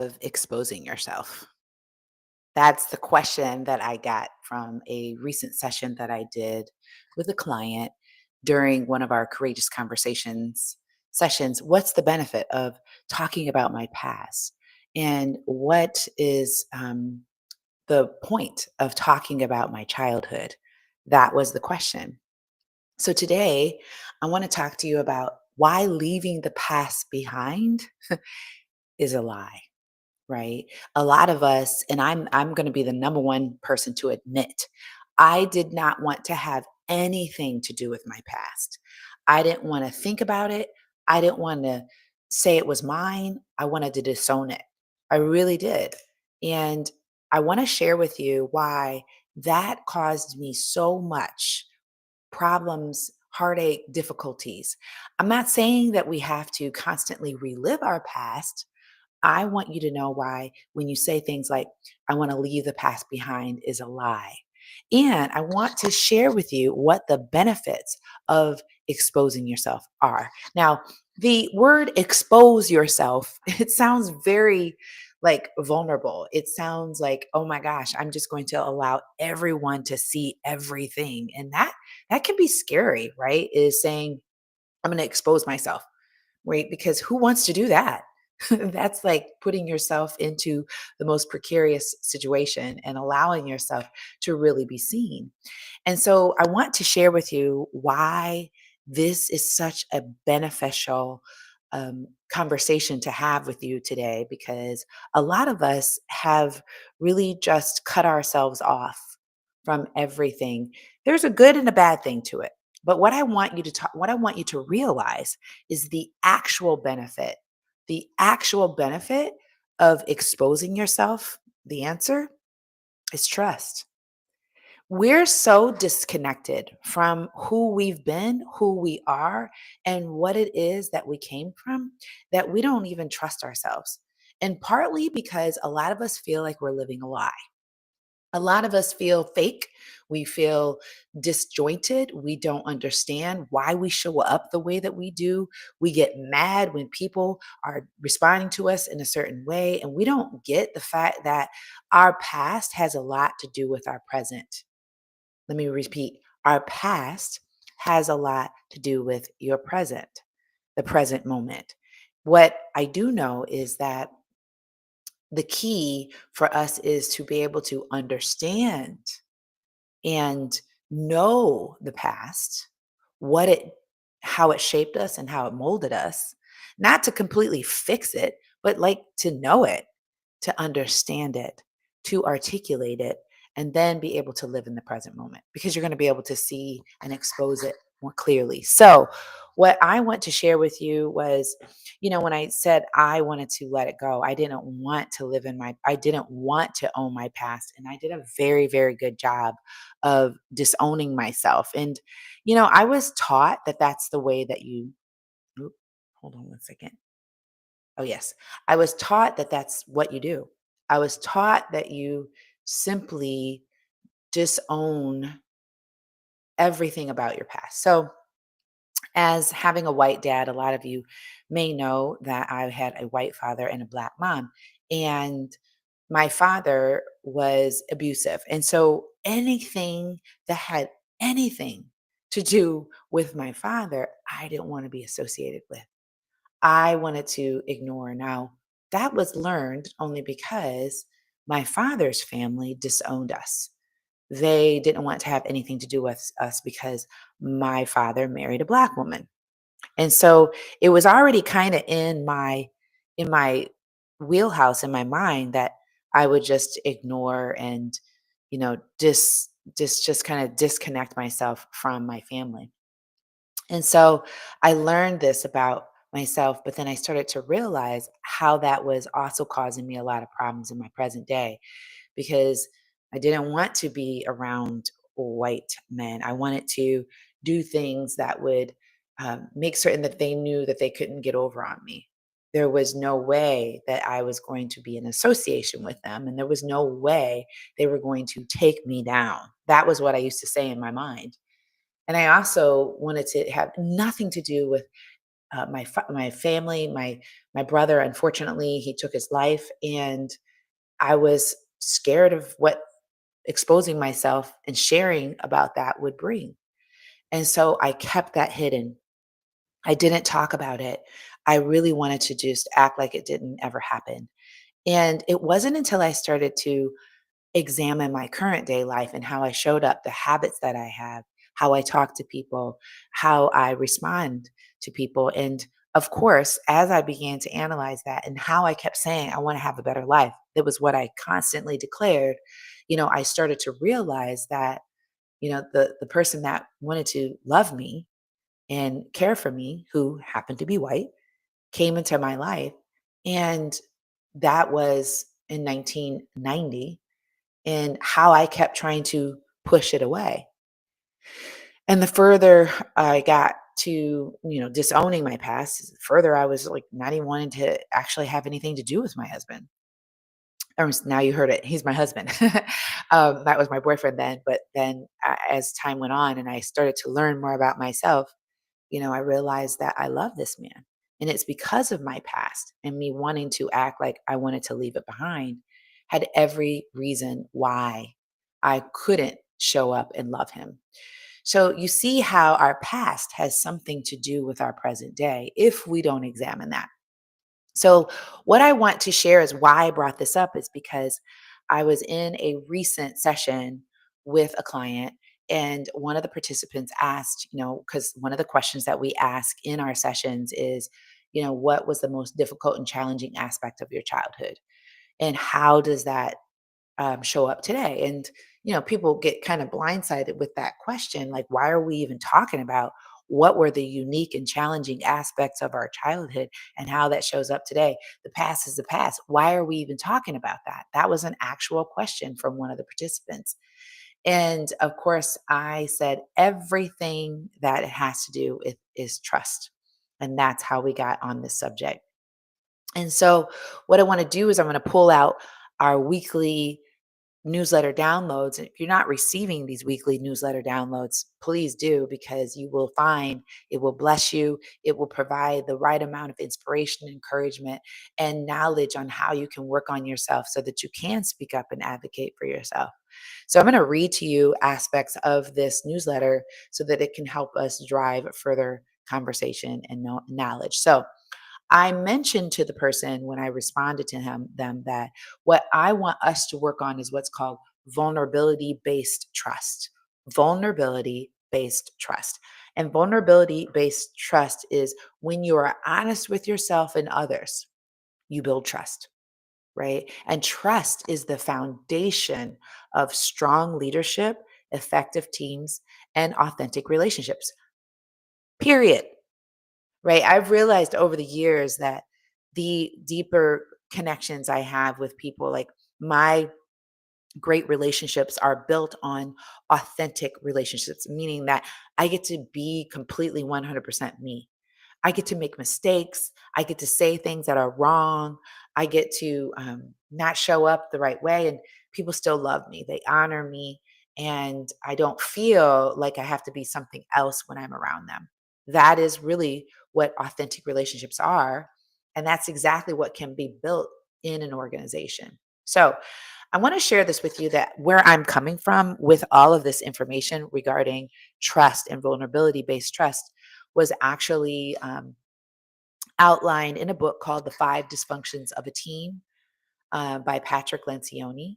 of exposing yourself? That's the question that I got from a recent session that I did with a client during one of our courageous conversations sessions. What's the benefit of talking about my past? And what is the point of talking about my childhood? That was the question. So today, I want to talk to you about why leaving the past behind is a lie. Right? A lot of us, and I'm going to be the number one person to admit, I did not want to have anything to do with my past. I didn't want to think about it. I didn't want to say it was mine. I wanted to disown it. I really did. And I want to share with you why that caused me so much problems, heartache, difficulties. I'm not saying that we have to constantly relive our past. I want you to know why when you say things like, I want to leave the past behind is a lie. And I want to share with you what the benefits of exposing yourself are. Now, the word expose yourself, it sounds very like vulnerable. It sounds like, oh my gosh, I'm just going to allow everyone to see everything. And that can be scary, right? Is saying, I'm going to expose myself, right? Because who wants to do that? That's like putting yourself into the most precarious situation and allowing yourself to really be seen. And so I want to share with you why this is such a beneficial conversation to have with you today, because a lot of us have really just cut ourselves off from everything. There's a good and a bad thing to it. But what I want you to talk, what I want you to realize is the actual benefit of exposing yourself. The answer is trust. We're so disconnected from who we've been, who we are, and what it is that we came from that we don't even trust ourselves. And partly because a lot of us feel like we're living a lie. A lot of us feel fake. We feel disjointed. We don't understand why we show up the way that we do. We get mad when people are responding to us in a certain way. And we don't get the fact that our past has a lot to do with our present. Let me repeat, our past has a lot to do with your present, the present moment. What I do know is that the key for us is to be able to understand and know the past, what it how it shaped us and how it molded us, not to completely fix it, but like to know it, to understand it, to articulate it, and then be able to live in the present moment because you're going to be able to see and expose it more clearly. So, what I want to share with you was, when I said I wanted to let it go, I didn't want to own my past. And I did a very, very good job of disowning myself. And, I was taught that that's the way that oop, hold on one second. Oh, yes. I was taught that that's what you do. I was taught that you simply disown everything about your past. So, as having a white dad, a lot of you may know that I had a white father and a black mom. And my father was abusive. And so, anything that had anything to do with my father, I didn't want to be associated with. I wanted to ignore. Now, that was learned only because my father's family disowned us. They didn't want to have anything to do with us because my father married a black woman. And so it was already kind of in my wheelhouse in my mind that I would just ignore and just kind of disconnect myself from my family. And so I learned this about myself, but then I started to realize how that was also causing me a lot of problems in my present day because I didn't want to be around white men. I wanted to do things that would make certain that they knew that they couldn't get over on me. There was no way that I was going to be in association with them, and there was no way they were going to take me down. That was what I used to say in my mind. And I also wanted to have nothing to do with my family, my brother. Unfortunately, he took his life, and I was scared of what exposing myself and sharing about that would bring. And so I kept that hidden. I didn't talk about it. I really wanted to just act like it didn't ever happen. And it wasn't until I started to examine my current day life and how I showed up, the habits that I have, how I talk to people, how I respond to people. And of course, as I began to analyze that and how I kept saying, I want to have a better life, that was what I constantly declared. I started to realize that, the person that wanted to love me and care for me, who happened to be white, came into my life. And that was in 1990, and how I kept trying to push it away. And the further I got to, disowning my past, the further I was like not even wanting to actually have anything to do with my husband. Now you heard it. He's my husband. That was my boyfriend then. But then as time went on and I started to learn more about myself, I realized that I love this man. And it's because of my past and me wanting to act like I wanted to leave it behind, had every reason why I couldn't show up and love him. So you see how our past has something to do with our present day if we don't examine that. So, what I want to share is why I brought this up is because I was in a recent session with a client, and one of the participants asked, because one of the questions that we ask in our sessions is, what was the most difficult and challenging aspect of your childhood? And how does that show up today? And, people get kind of blindsided with that question. Like, why are we even talking about what were the unique and challenging aspects of our childhood and how that shows up today? The past is the past. Why are we even talking about that? That was an actual question from one of the participants. And of course, I said everything that it has to do with is trust. And that's how we got on this subject. And so, what I want to do is I'm going to pull out our weekly newsletter downloads. And if you're not receiving these weekly newsletter downloads, please do, because you will find it will bless you. It will provide the right amount of inspiration, encouragement, and knowledge on how you can work on yourself so that you can speak up and advocate for yourself. So I'm going to read to you aspects of this newsletter so that it can help us drive further conversation and knowledge. So I mentioned to the person when I responded to them that what I want us to work on is what's called vulnerability based trust. Vulnerability based trust. And vulnerability based trust is when you are honest with yourself and others, you build trust, right? And trust is the foundation of strong leadership, effective teams, and authentic relationships, period. Right? I've realized over the years that the deeper connections I have with people, like my great relationships are built on authentic relationships, meaning that I get to be completely 100% me. I get to make mistakes. I get to say things that are wrong. I get to not show up the right way, and people still love me. They honor me, and I don't feel like I have to be something else when I'm around them. That is really what authentic relationships are. And that's exactly what can be built in an organization. So, I want to share this with you that where I'm coming from with all of this information regarding trust and vulnerability based trust was actually outlined in a book called The Five Dysfunctions of a Team by Patrick Lencioni.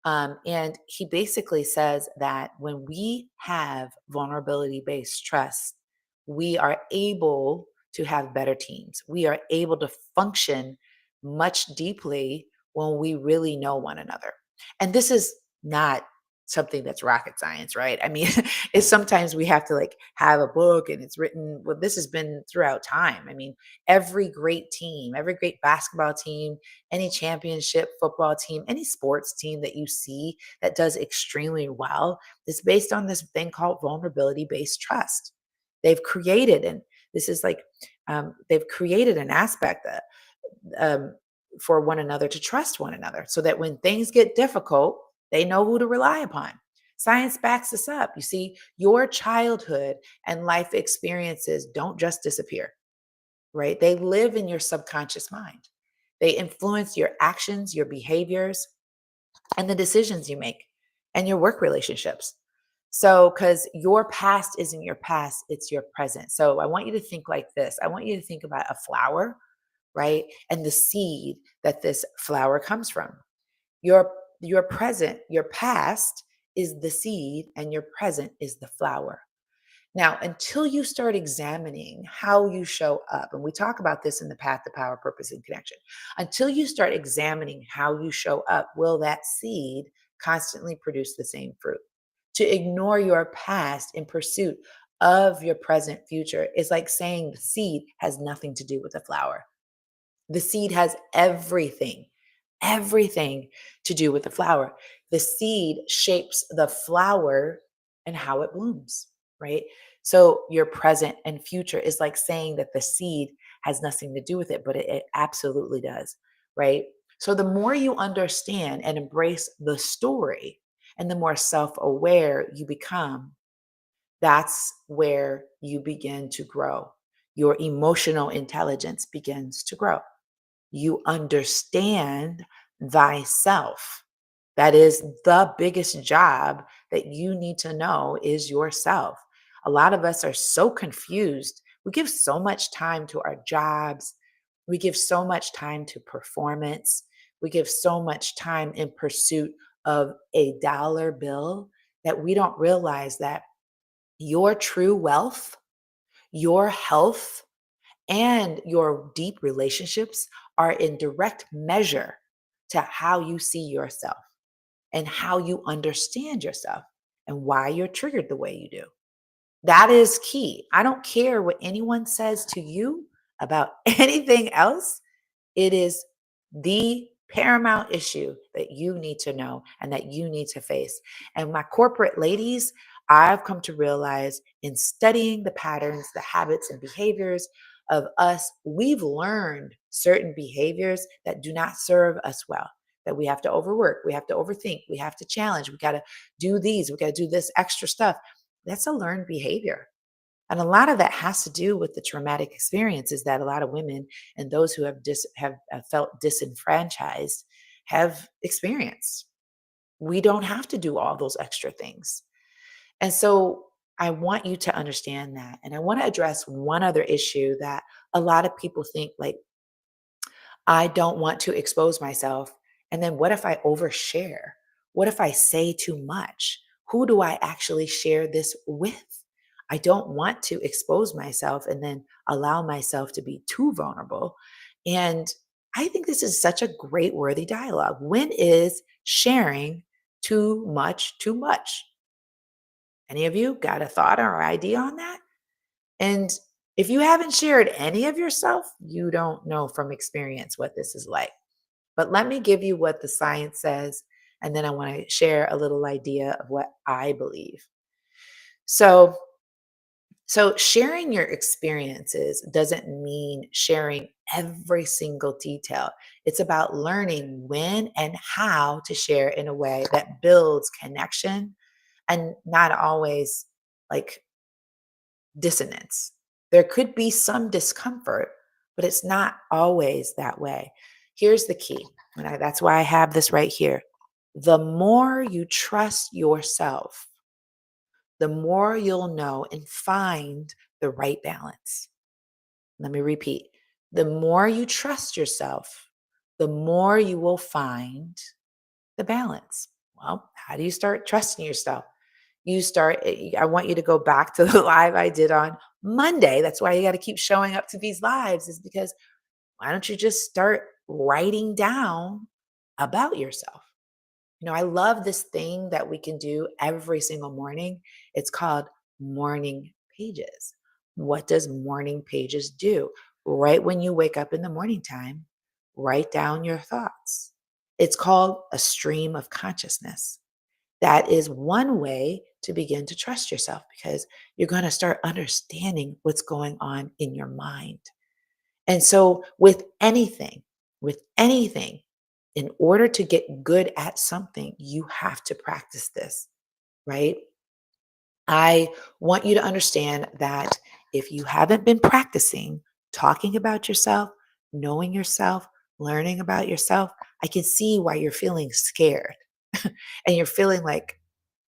And he basically says that when we have vulnerability based trust, we are able to have better teams. We are able to function much deeply when we really know one another. And this is not something that's rocket science, right? I mean, it's sometimes we have to like have a book and it's written. Well, this has been throughout time. I mean, every great team, every great basketball team, any championship football team, any sports team that you see that does extremely well is based on this thing called vulnerability based trust. They've created, and this is like, they've created an aspect that, um, for one another to trust one another so that when things get difficult, they know who to rely upon. Science backs this up. You see, your childhood and life experiences don't just disappear. right? They live in your subconscious mind. They influence your actions, your behaviors, and the decisions you make and your work relationships. So, because your past isn't your past, it's your present. So, I want you to think like this. I want you to think about a flower, right? And the seed that this flower comes from. Your your present, your past is the seed and your present is the flower. Now, until you start examining how you show up, and we talk about this in the path to power, purpose, and connection, until you start examining how you show up, will that seed constantly produce the same fruit? To ignore your past in pursuit of your present future is like saying the seed has nothing to do with the flower. The seed has everything to do with the flower. The seed shapes the flower and how it blooms, right? So your present and future is like saying that the seed has nothing to do with it, but it absolutely does, right? So the more you understand and embrace the story and the more self aware you become, that's where you begin to grow. Your emotional intelligence begins to grow. You understand thyself. That is the biggest job that you need to know is yourself. A lot of us are so confused. We give so much time to our jobs. We give so much time to performance. We give so much time in pursuit of a dollar bill that we don't realize that your true wealth, your health, and your deep relationships are in direct measure to how you see yourself and how you understand yourself and why you're triggered the way you do. That is key. I don't care what anyone says to you about anything else. It is the paramount issue that you need to know and that you need to face. And my corporate ladies, I've come to realize in studying the patterns, the habits, and behaviors of us, we've learned certain behaviors that do not serve us well. That we have to overwork, we have to overthink, we have to challenge, we got to do these, we got to do this extra stuff. That's a learned behavior. And a lot of that has to do with the traumatic experiences that a lot of women and those who have felt disenfranchised have experienced. We don't have to do all those extra things. And so I want you to understand that. And I want to address one other issue that a lot of people think like, I don't want to expose myself. And then what if I overshare? What if I say too much? Who do I actually share this with? I don't want to expose myself and then allow myself to be too vulnerable. And I think this is such a great, worthy dialogue. When is sharing too much, too much? Any of you got a thought or idea on that? And if you haven't shared any of yourself, you don't know from experience what this is like. But let me give you what the science says, and then I want to share a little idea of what I believe. So, so sharing your experiences doesn't mean sharing every single detail. It's about learning when and how to share in a way that builds connection and not always like dissonance. There could be some discomfort, but it's not always that way. Here's the key, and that's why I have this right here. The more you trust yourself, the more you'll know and find the right balance. Let me repeat. The more you trust yourself, the more you will find the balance. Well, how do you start trusting yourself? I want you to go back to the live I did on Monday. That's why you got to keep showing up to these lives, is because why don't you just start writing down about yourself? I love this thing that we can do every single morning. It's called morning pages. What does morning pages do? Right when you wake up in the morning time, write down your thoughts. It's called a stream of consciousness. That is one way to begin to trust yourself because you're going to start understanding what's going on in your mind. And so, with anything, in order to get good at something, you have to practice this, right? I want you to understand that if you haven't been practicing, talking about yourself, knowing yourself, learning about yourself, I can see why you're feeling scared and you're feeling like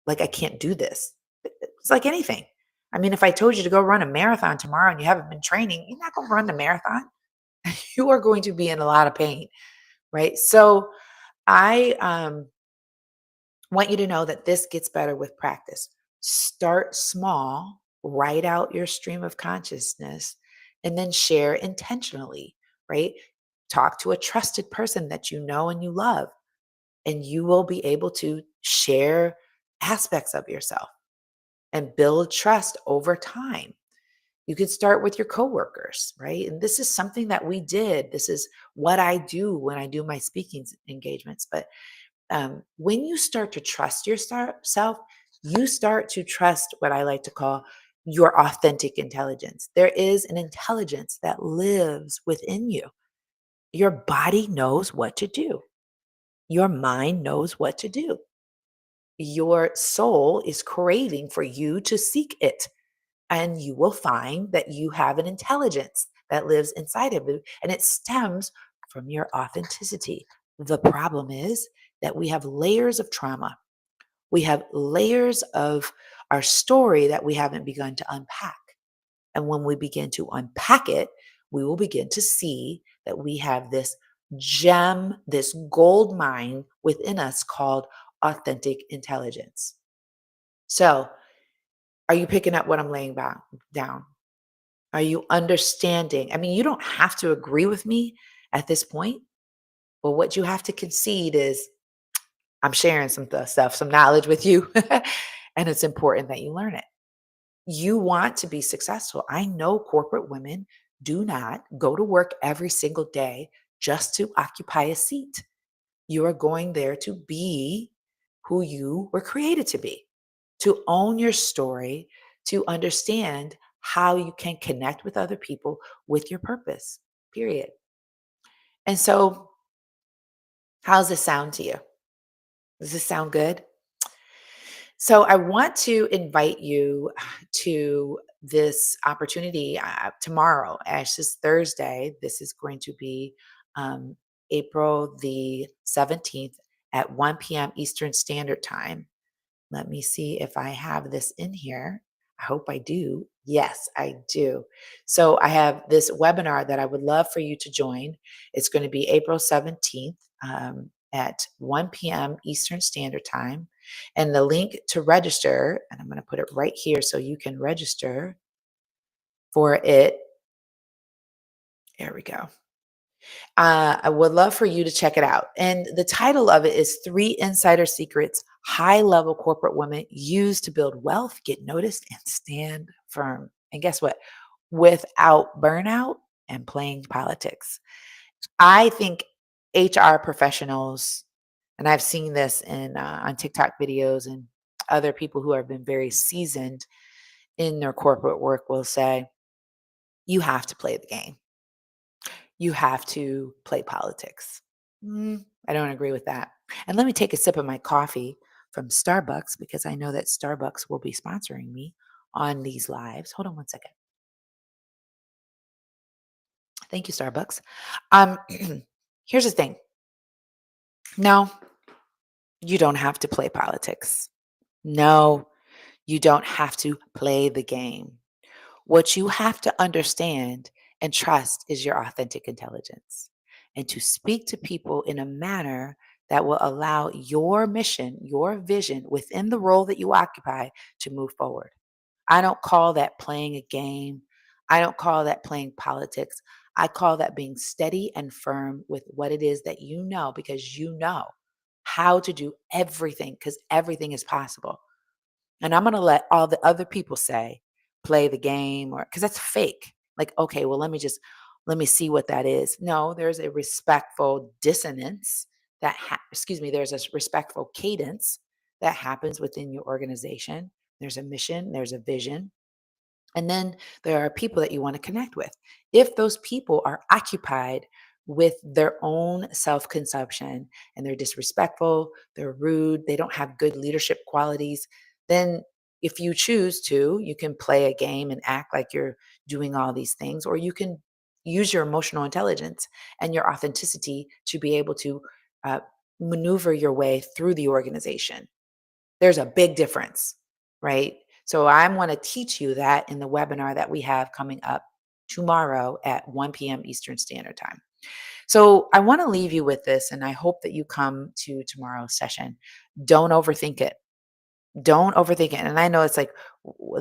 I can't do this. It's like anything. I mean, if I told you to go run a marathon tomorrow and you haven't been training, you're not going to run the marathon. You are going to be in a lot of pain, right? So I want you to know that this gets better with practice. Start small, write out your stream of consciousness, and then share intentionally, right? Talk to a trusted person that you know and you love, and you will be able to share aspects of yourself and build trust over time. You could start with your coworkers, right? And this is something that we did. This is what I do when I do my speaking engagements. But when you start to trust yourself, you start to trust what I like to call your authentic intelligence. There is an intelligence that lives within you. Your body knows what to do, your mind knows what to do. Your soul is craving for you to seek it. And you will find that you have an intelligence that lives inside of you, and it stems from your authenticity. The problem is that we have layers of trauma. We have layers of our story that we haven't begun to unpack. And when we begin to unpack it, we will begin to see that we have this gem, this gold mine within us called authentic intelligence. So, are you picking up what I'm laying down? Are you understanding? I mean, you don't have to agree with me at this point, but what you have to concede is I'm sharing some stuff, some knowledge with you, and it's important that you learn it. You want to be successful. I know corporate women do not go to work every single day just to occupy a seat. You are going there to be who you were created to be, to own your story, to understand how you can connect with other people with your purpose, period. And so, how's this sound to you? Does this sound good? So, I want to invite you to this opportunity tomorrow. As this Thursday, this is going to be um, April the 17th at 1 p.m. Eastern Standard Time. Let me see if I have this in here. I hope I do. Yes, I do. So I have this webinar that I would love for you to join. It's going to be April 17th at 1 p.m. Eastern Standard Time. And the link to register, and I'm going to put it right here so you can register for it. There we go. I would love for you to check it out. And the title of it is Three Insider Secrets High Level Corporate Women Use to Build Wealth, Get Noticed, and Stand Firm. And guess what? Without burnout and playing politics. I think HR professionals, and I've seen this in on TikTok videos and other people who have been very seasoned in their corporate work will say, you have to play the game. You have to play politics. I don't agree with that. And let me take a sip of my coffee from Starbucks because I know that Starbucks will be sponsoring me on these lives. Hold on one second. Thank you, Starbucks. Um, Here's the thing. No, you don't have to play politics. No, you don't have to play the game. What you have to understand and trust is your authentic intelligence and to speak to people in a manner that will allow your mission, your vision within the role that you occupy to move forward. I don't call that playing a game. I don't call that playing politics. I call that being steady and firm with what it is that you know because you know how to do everything because everything is possible. And I'm gonna let all the other people say, play the game or because that's fake. Like, okay, well, let me see what that is. No, there's a respectful dissonance excuse me, there's a respectful cadence that happens within your organization. There's a mission, there's a vision, and then there are people that you want to connect with. If those people are occupied with their own self consumption and they're disrespectful, they're rude, they don't have good leadership qualities, then if you choose to, you can play a game and act like you're doing all these things, or you can use your emotional intelligence and your authenticity to be able to uh, maneuver your way through the organization. There's a big difference, right? So I want to teach you that in the webinar that we have coming up tomorrow at 1 p.m. Eastern Standard Time. So I want to leave you with this, and I hope that you come to tomorrow's session. Don't overthink it. Don't overthink it. And I know it's like,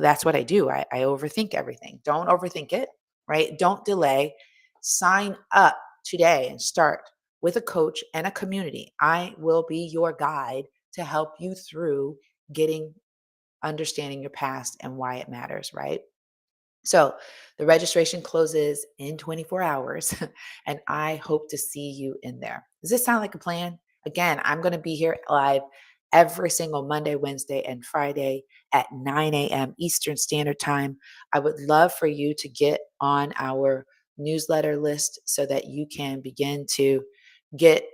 that's what I do. I overthink everything. Don't overthink it, right? Don't delay. Sign up today and start with a coach and a community. I will be your guide to help you through getting understanding your past and why it matters, right? So the registration closes in 24 hours, and I hope to see you in there. Does this sound like a plan? Again, I'm going to be here live every single Monday, Wednesday, and Friday at 9 a.m. Eastern Standard Time. I would love for you to get on our newsletter list so that you can begin to get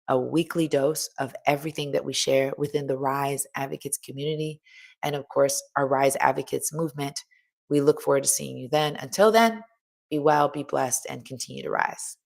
a weekly dose of everything that we share within the Rise Advocates community and, of course, our Rise Advocates movement. We look forward to seeing you then. Until then, be well, be blessed, and continue to rise.